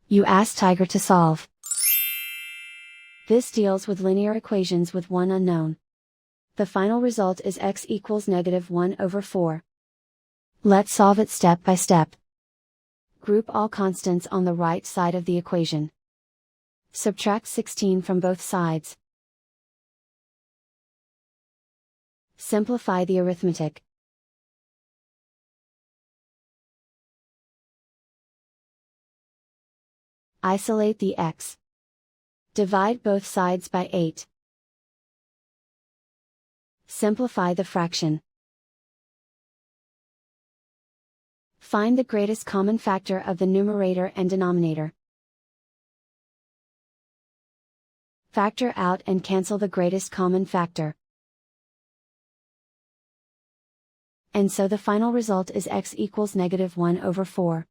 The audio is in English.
You ask Tiger to solve. This deals with linear equations with one unknown. The final result is x equals -1/4. Let's solve it step by step. Group all constants on the right side of the equation. Subtract 16 from both sides. Simplify the arithmetic. Isolate the x. Divide both sides by 8. Simplify the fraction. Find the greatest common factor of the numerator and denominator. Factor out and cancel the greatest common factor. And so the final result is x equals -1/4.